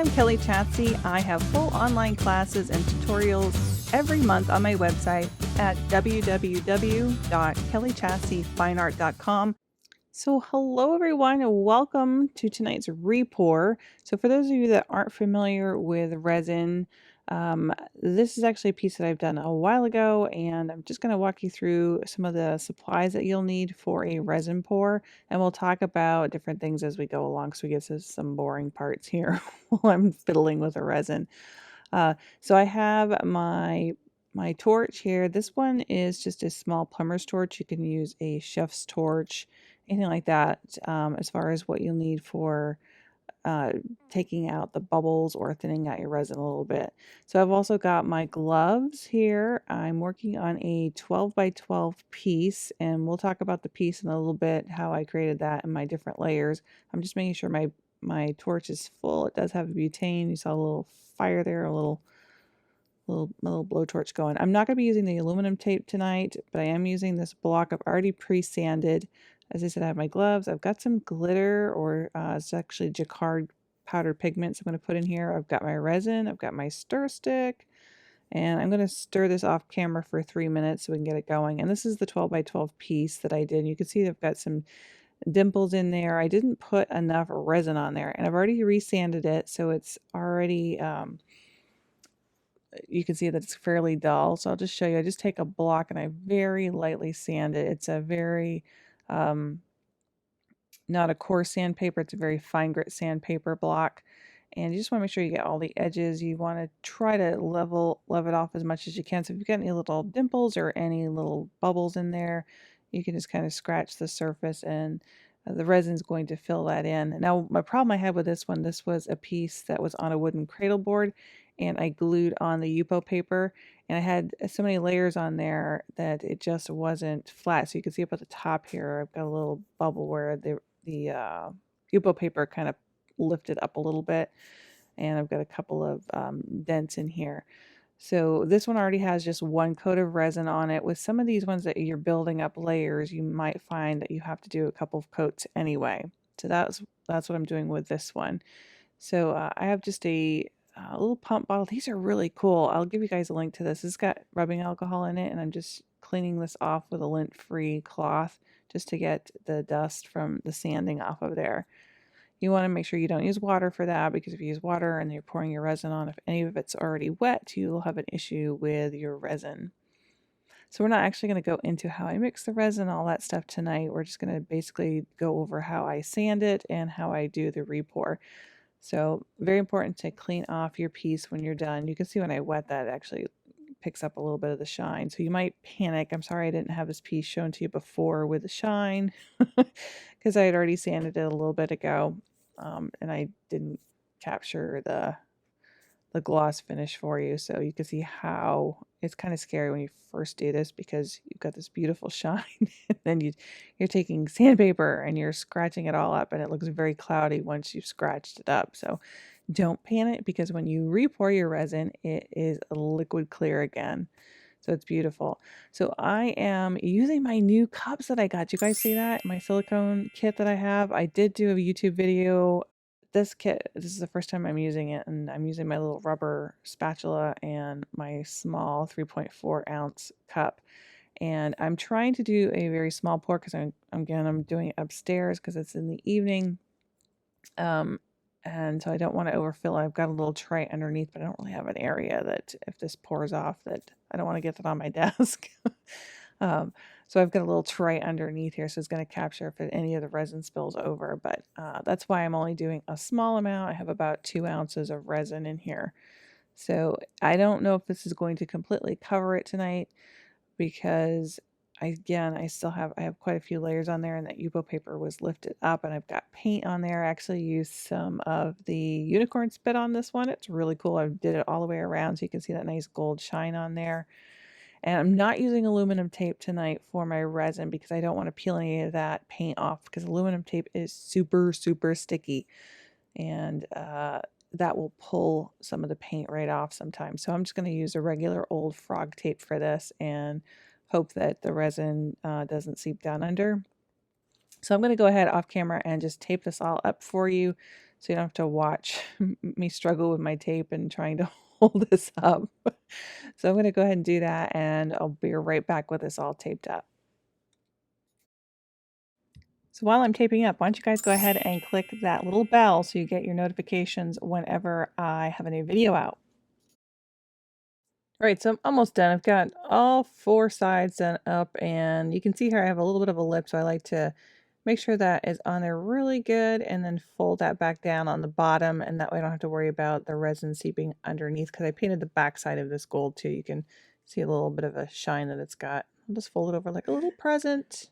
I'm Kellie Chasse. I have full online classes and tutorials every month on my website at www.kellychassefineart.com. So hello everyone and welcome to tonight's re-pour. So for those of you that aren't familiar with resin, this is actually a piece that I've done a while ago, and I'm just going to walk you through some of the supplies that you'll need for a resin pour, and we'll talk about different things as we go along, so we get to some boring parts here while I'm fiddling with the resin. So I have my torch here. This one is just a small plumber's torch. You can use a chef's torch, anything like that, as far as what you'll need for taking out the bubbles or thinning out your resin a little bit. So I've also got my gloves here. I'm working on a 12 by 12 piece, and we'll talk about the piece in a little bit, how I created that and my different layers. I'm just making sure my torch is full. It does have a butane. You saw a little fire there, a little blowtorch going. I'm not going to be using the aluminum tape tonight, but I am using this block. I've already pre-sanded. As I said, I have my gloves. I've got some glitter, or it's actually jacquard powdered pigments I'm going to put in here. I've got my resin. I've got my stir stick. And I'm going to stir this off camera for 3 minutes so we can get it going. And this is the 12 by 12 piece that I did. You can see I've got some dimples in there. I didn't put enough resin on there. And I've already re-sanded it, so it's already... you can see that it's fairly dull. So I'll just show you. I just take a block and I very lightly sand it. It's a very, not a coarse sandpaper. It's a very fine grit sandpaper block. And you just want to make sure you get all the edges. You want to try to level it off as much as you can. So if you've got any little dimples or any little bubbles in there, you can just kind of scratch the surface, and the resin is going to fill that in. Now, my problem I had with this one, this was a piece that was on a wooden cradle board, and I glued on the Yupo paper, and I had so many layers on there that it just wasn't flat. So you can see up at the top here, I've got a little bubble where the Yupo paper kind of lifted up a little bit, and I've got a couple of dents in here. So this one already has just one coat of resin on it. With some of these ones that you're building up layers, you might find that you have to do a couple of coats anyway. So that's what I'm doing with this one. So I have just a little pump bottle. These are really cool. I'll give you guys a link to this. It's got rubbing alcohol in it, and I'm just cleaning this off with a lint-free cloth just to get the dust from the sanding off of there. You want to make sure you don't use water for that, because if you use water and you're pouring your resin on, if any of it's already wet, you will have an issue with your resin. So we're not actually going to go into how I mix the resin, all that stuff tonight. We're just going to basically go over how I sand it and how I do the re-pour. So very important to clean off your piece when you're done. You can see when I wet that, it actually picks up a little bit of the shine. So you might panic. I'm sorry I didn't have this piece shown to you before with the shine, because I had already sanded it a little bit ago. And I didn't capture the gloss finish for you, so you can see how it's kind of scary when you first do this, because you've got this beautiful shine and then you're taking sandpaper and you're scratching it all up, and it looks very cloudy once you've scratched it up. So don't panic, because when you re-pour your resin, it is liquid clear again. So it's beautiful. So I am using my new cups that I got. You guys see that? My silicone kit that I have. I did do a YouTube video. This kit, this is the first time I'm using it, and I'm using my little rubber spatula and my small 3.4 ounce cup. And I'm trying to do a very small pour, because I'm doing it upstairs because it's in the evening. And so I don't want to overfill it. I've got a little tray underneath, but I don't really have an area that if this pours off, that I don't want to get that on my desk. So I've got a little tray underneath here, so it's going to capture if any of the resin spills over. But that's why I'm only doing a small amount. I have about 2 ounces of resin in here. So I don't know if this is going to completely cover it tonight, because I have quite a few layers on there, and that Yupo paper was lifted up, and I've got paint on there. I actually used some of the unicorn spit on this one. It's really cool. I did it all the way around, so you can see that nice gold shine on there. And I'm not using aluminum tape tonight for my resin, because I don't want to peel any of that paint off, because aluminum tape is super, super sticky, and that will pull some of the paint right off sometimes. So I'm just going to use a regular old frog tape for this, and hope that the resin doesn't seep down under. So I'm going to go ahead off camera and just tape this all up for you, so you don't have to watch me struggle with my tape and trying to hold this up. So I'm going to go ahead and do that, and I'll be right back with this all taped up. So while I'm taping up, why don't you guys go ahead and click that little bell so you get your notifications whenever I have a new video out. All right, so I'm almost done. I've got all 4 sides done up, and you can see here I have a little bit of a lip, so I like to make sure that is on there really good and then fold that back down on the bottom, and that way I don't have to worry about the resin seeping underneath because I painted the back side of this gold too. You can see a little bit of a shine that it's got. I'll just fold it over like a little present.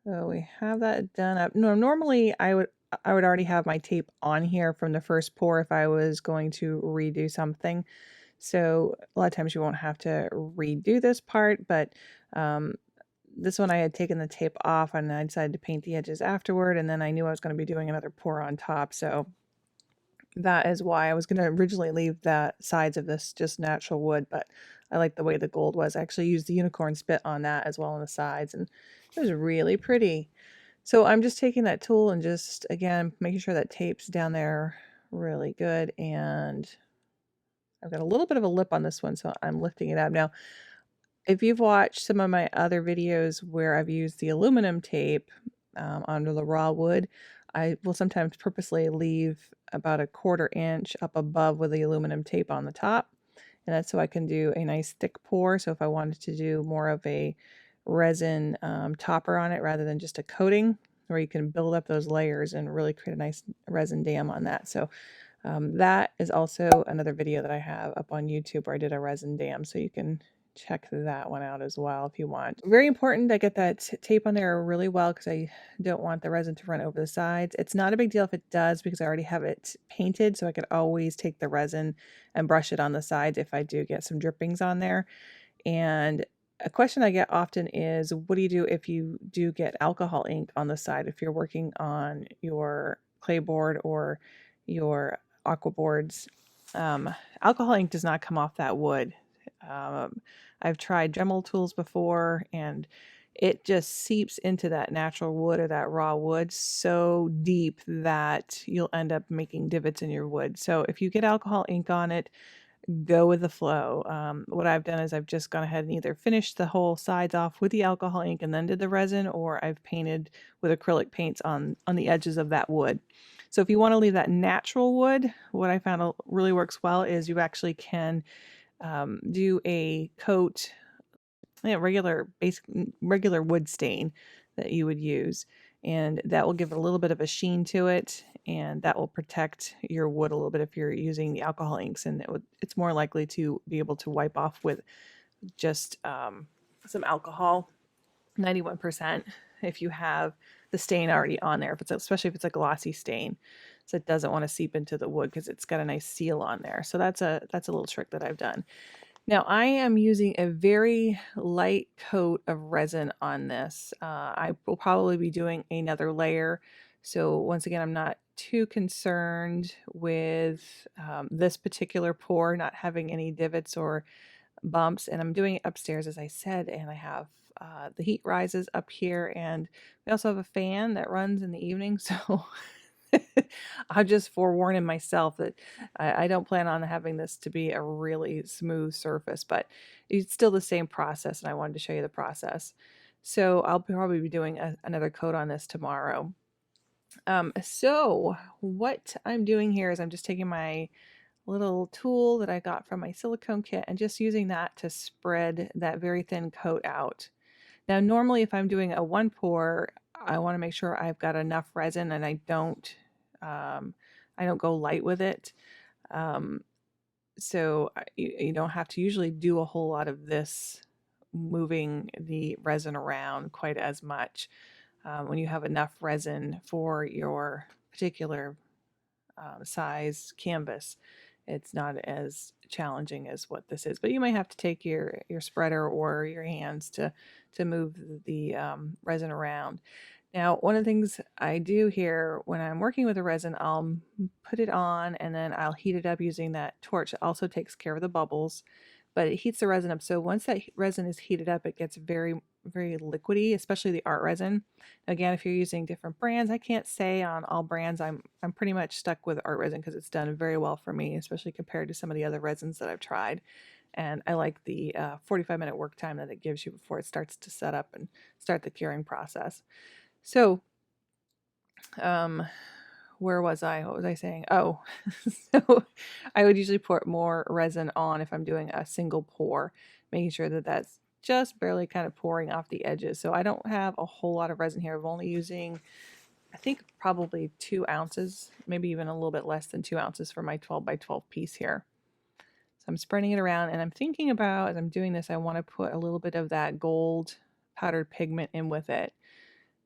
So we have that done up. No, normally I would already have my tape on here from the first pour if I was going to redo something. So a lot of times you won't have to redo this part, but this one I had taken the tape off and I decided to paint the edges afterward, and then I knew I was going to be doing another pour on top. So that is why I was going to originally leave the sides of this just natural wood, but I like the way the gold was. I actually used the unicorn spit on that as well on the sides, and it was really pretty. So I'm just taking that tool and just, again, making sure that tape's down there really good. And I've got a little bit of a lip on this one, so I'm lifting it up. Now, if you've watched some of my other videos where I've used the aluminum tape onto the raw wood, I will sometimes purposely leave about a 1/4 inch up above with the aluminum tape on the top. And that's so I can do a nice thick pour. So if I wanted to do more of a resin topper on it rather than just a coating, where you can build up those layers and really create a nice resin dam on that. So that is also another video that I have up on YouTube where I did a resin dam. So you can check that one out as well if you want. Very important to get that tape on there really well because I don't want the resin to run over the sides. It's not a big deal if it does because I already have it painted, so I could always take the resin and brush it on the sides if I do get some drippings on there. And a question I get often is, what do you do if you do get alcohol ink on the side if you're working on your clay board or your aqua boards? Alcohol ink does not come off that wood. I've tried Dremel tools before, and it just seeps into that natural wood or that raw wood so deep that you'll end up making divots in your wood. So if you get alcohol ink on it, go with the flow. What I've done is I've just gone ahead and either finished the whole sides off with the alcohol ink and then did the resin, or I've painted with acrylic paints on the edges of that wood. So if you want to leave that natural wood, what I found really works well is you actually can do a coat, regular wood stain that you would use, and that will give it a little bit of a sheen to it, and that will protect your wood a little bit if you're using the alcohol inks, and it's more likely to be able to wipe off with just some alcohol, 91%, if you have the stain already on there, especially if it's a glossy stain, so it doesn't want to seep into the wood because it's got a nice seal on there. So that's a little trick that I've done. Now I am using a very light coat of resin on this. I will probably be doing another layer. So once again, I'm not too concerned with this particular pour not having any divots or bumps. And I'm doing it upstairs, as I said, and I have the heat rises up here, and we also have a fan that runs in the evening. So I'm just forewarning myself that I don't plan on having this to be a really smooth surface, but it's still the same process, and I wanted to show you the process. So I'll probably be doing another coat on this tomorrow. So what I'm doing here is I'm just taking my little tool that I got from my silicone kit and just using that to spread that very thin coat out. Now, normally if I'm doing a one pour, I want to make sure I've got enough resin and I don't go light with it. So you don't have to usually do a whole lot of this, moving the resin around quite as much when you have enough resin for your particular size canvas. It's not as challenging as what this is, but you might have to take your spreader or your hands to move the resin around. Now, one of the things I do here when I'm working with the resin, I'll put it on and then I'll heat it up using that torch. It also takes care of the bubbles, but it heats the resin up. So once that resin is heated up, it gets very very liquidy, especially the art resin. Again, if you're using different brands, I can't say on all brands. I'm pretty much stuck with art resin because it's done very well for me, especially compared to some of the other resins that I've tried. And I like the 45-minute work time that it gives you before it starts to set up and start the curing process. So, where was I? What was I saying? Oh, so I would usually put more resin on if I'm doing a single pour, making sure that that's just barely kind of pouring off the edges. So I don't have a whole lot of resin here. I'm only using, I think, probably 2 ounces, maybe even a little bit less than 2 ounces for my 12 by 12 piece here. So I'm spreading it around, and I'm thinking about, as I'm doing this, I want to put a little bit of that gold powdered pigment in with it.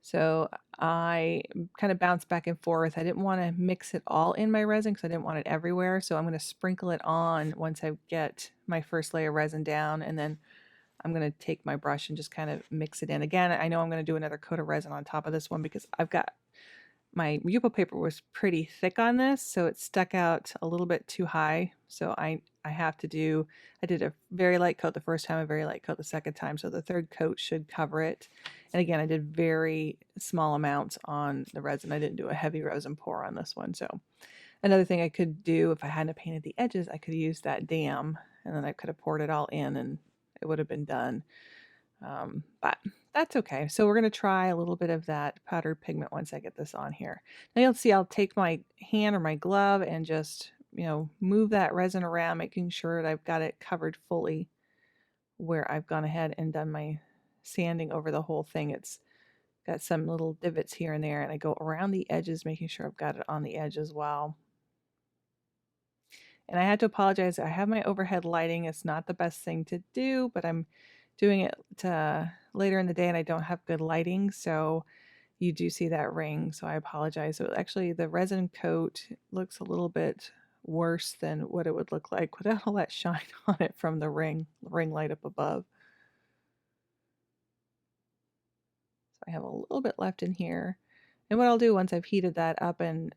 So I kind of bounced back and forth. I didn't want to mix it all in my resin because I didn't want it everywhere. So I'm going to sprinkle it on once I get my first layer of resin down, and then I'm going to take my brush and just kind of mix it in. Again, I know I'm going to do another coat of resin on top of this one because I've got my Yupo paper was pretty thick on this, so it stuck out a little bit too high. So I have to do, I did a very light coat the first time, a very light coat the second time, so the third coat should cover it. And again, I did very small amounts on the resin. I didn't do a heavy resin pour on this one. So another thing I could do, if I hadn't painted the edges, I could use that dam, and then I could have poured it all in and it would have been done. But that's okay. So we're going to try a little bit of that powdered pigment once I get this on here. Now you'll see I'll take my hand or my glove and just, move that resin around, making sure that I've got it covered fully where I've gone ahead and done my sanding over the whole thing. It's got some little divots here and there, and I go around the edges, making sure I've got it on the edge as well. And I had to apologize. I have my overhead lighting. It's not the best thing to do, but I'm doing it later in the day and I don't have good lighting. So you do see that ring. So I apologize. So actually the resin coat looks a little bit worse than what it would look like without all that shine on it from the ring light up above. So I have a little bit left in here. And what I'll do once I've heated that up and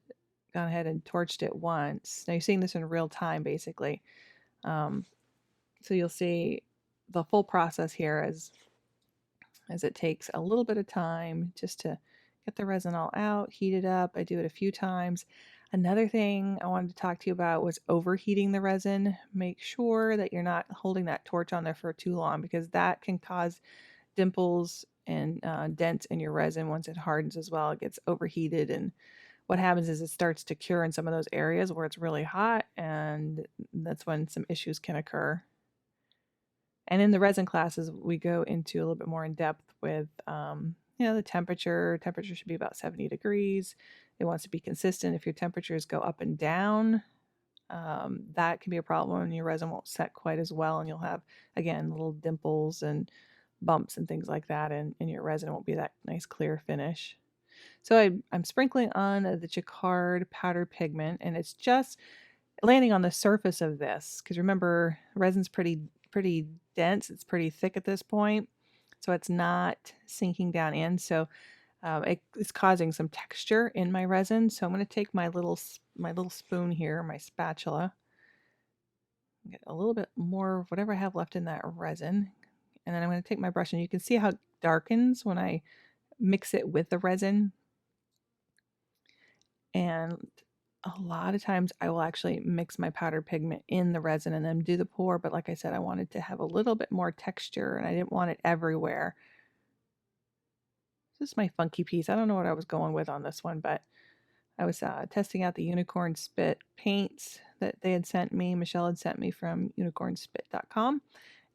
gone ahead and torched it once. Now you're seeing this in real time basically. So you'll see the full process here as it takes a little bit of time just to get the resin all out, heat it up. I do it a few times. Another thing I wanted to talk to you about was overheating the resin. Make sure that you're not holding that torch on there for too long because that can cause dimples and dents in your resin once it hardens as well. It gets overheated, and what happens is it starts to cure in some of those areas where it's really hot, and that's when some issues can occur. And in the resin classes, we go into a little bit more in depth with, the temperature. Temperature should be about 70 degrees. It wants to be consistent. If your temperatures go up and down, that can be a problem, and your resin won't set quite as well. And you'll have, again, little dimples and bumps and things like that in your resin. It won't be that nice clear finish. So I'm sprinkling on the Jacquard powdered pigment, and it's just landing on the surface of this because remember, resin's pretty dense. It's pretty thick at this point, so it's not sinking down in. So it's causing some texture in my resin. So I'm going to take my little spoon here, my spatula, get a little bit more of whatever I have left in that resin, and then I'm going to take my brush, and you can see how it darkens when I mix it with the resin. And a lot of times I will actually mix my powdered pigment in the resin and then do the pour. But like I said, I wanted to have a little bit more texture and I didn't want it everywhere. This is my funky piece. I don't know what I was going with on this one, but I was testing out the unicorn spit paints that they had sent me. Michelle had sent me from unicornspit.com.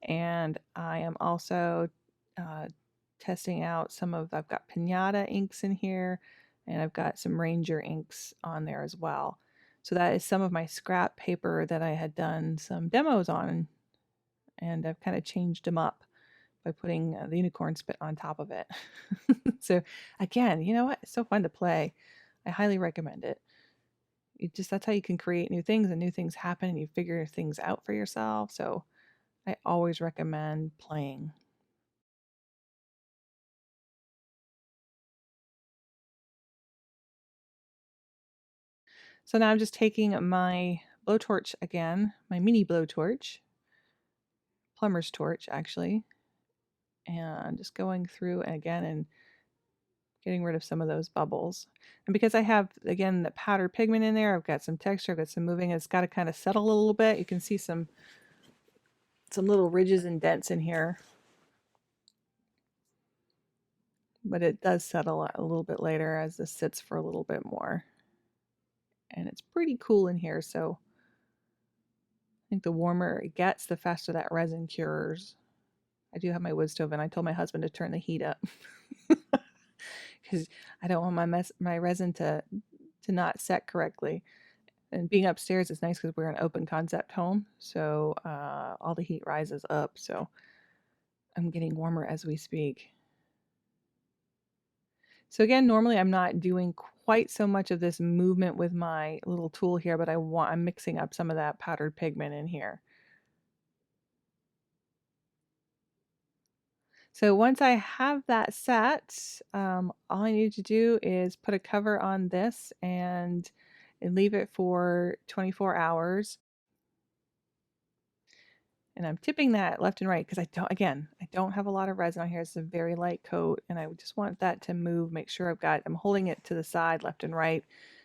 And I am also testing out I've got Pinata inks in here, and I've got some Ranger inks on there as well. So that is some of my scrap paper that I had done some demos on, and I've kind of changed them up by putting the unicorn spit on top of it. So again, you know what? It's so fun to play. I highly recommend it. That's how you can create new things, and new things happen and you figure things out for yourself. So I always recommend playing. So now I'm just taking my blowtorch again, my mini blowtorch, plumber's torch actually, and just going through again and getting rid of some of those bubbles. And because I have, again, the powdered pigment in there, I've got some texture, I've got some moving. It's got to kind of settle a little bit. You can see some little ridges and dents in here. But it does settle a little bit later as this sits for a little bit more. And it's pretty cool in here, so I think the warmer it gets, the faster that resin cures. I do have my wood stove, and I told my husband to turn the heat up because I don't want my resin to not set correctly. And being upstairs is nice because we're an open concept home, so all the heat rises up. So I'm getting warmer as we speak. So again, normally I'm not doing quite so much of this movement with my little tool here, but I'm mixing up some of that powdered pigment in here. So once I have that set, all I need to do is put a cover on this and leave it for 24 hours. And I'm tipping that left and right because I don't have a lot of resin on here. It's a very light coat, and I just want that to move, make sure I'm holding it to the side left and right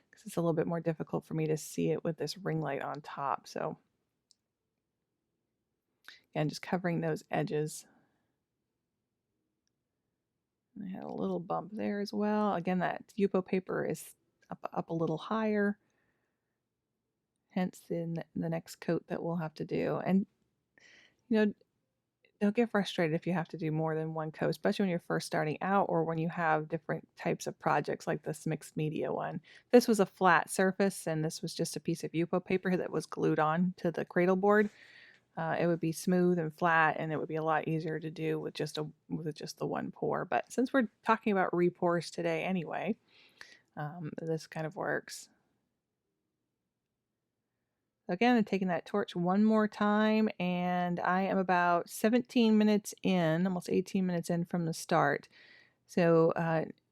because it's a little bit more difficult for me to see it with this ring light on top. So again, just covering those edges. And I had a little bump there as well. Again, that Yupo paper is up a little higher, hence the next coat that we'll have to do. And don't get frustrated if you have to do more than one coat, especially when you're first starting out or when you have different types of projects like this mixed media one. This was a flat surface, and this was just a piece of Yupo paper that was glued on to the cradle board. It would be smooth and flat, and it would be a lot easier to do with just the one pour. But since we're talking about re-pours today anyway, this kind of works. Again, I'm taking that torch one more time, and I am about 17 minutes in, almost 18 minutes in from the start. So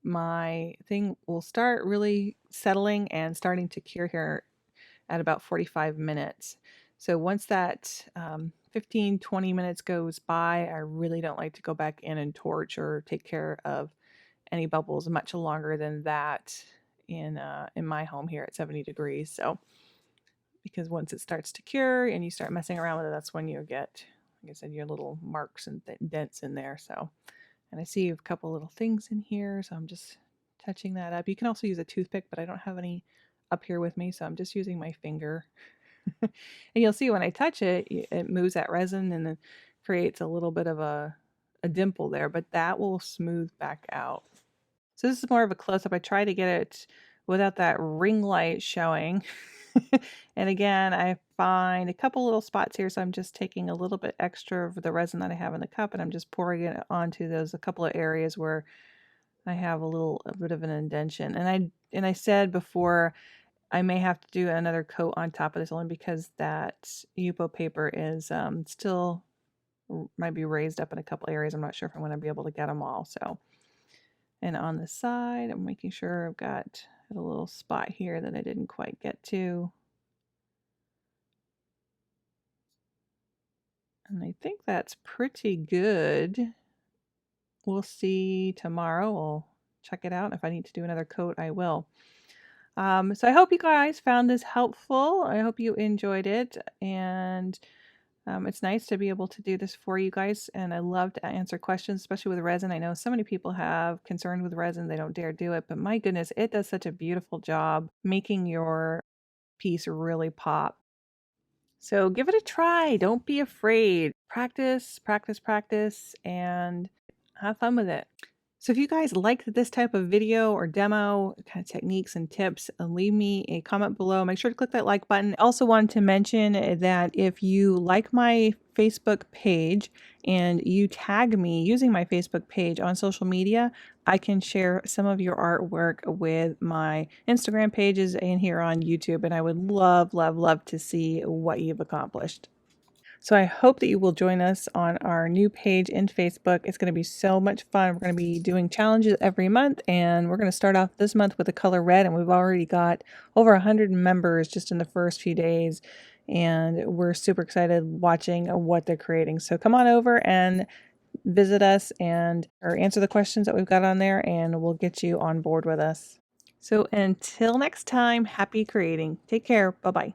my thing will start really settling and starting to cure here at about 45 minutes. So once that 15-20 minutes goes by, I really don't like to go back in and torch or take care of any bubbles much longer than that in my home here at 70 degrees. So because once it starts to cure and you start messing around with it, that's when you get, like I said, your little marks and dents in there. So, and I see a couple little things in here, so I'm just touching that up. You can also use a toothpick, but I don't have any up here with me, so I'm just using my finger. And you'll see when I touch it, it moves that resin and then creates a little bit of a dimple there, but that will smooth back out. So this is more of a close-up. I try to get it without that ring light showing. And again, I find a couple little spots here, so I'm just taking a little bit extra of the resin that I have in the cup, and I'm just pouring it onto those a couple of areas where I have a bit of an indentation. And I said before, I may have to do another coat on top of this only because that Yupo paper is still might be raised up in a couple areas. I'm not sure if I'm going to be able to get them all. So, and on the side, I'm making sure I've got a little spot here that I didn't quite get to. And I think that's pretty good. We'll see tomorrow. We'll check it out. If I need to do another coat, I will. So I hope you guys found this helpful. I hope you enjoyed it. And it's nice to be able to do this for you guys. And I love to answer questions, especially with resin. I know so many people have concern with resin. They don't dare do it. But my goodness, it does such a beautiful job making your piece really pop. So give it a try. Don't be afraid. Practice, practice, practice, and have fun with it. So if you guys liked this type of video or demo, kind of techniques and tips, leave me a comment below. Make sure to click that like button. Also wanted to mention that if you like my Facebook page and you tag me using my Facebook page on social media, I can share some of your artwork with my Instagram pages and here on YouTube. And I would love, love, love to see what you've accomplished. So I hope that you will join us on our new page in Facebook. It's going to be so much fun. We're going to be doing challenges every month, and we're going to start off this month with the color red, and we've already got over 100 members just in the first few days, and we're super excited watching what they're creating. So come on over and visit us or answer the questions that we've got on there, and we'll get you on board with us. So until next time, happy creating. Take care. Bye-bye.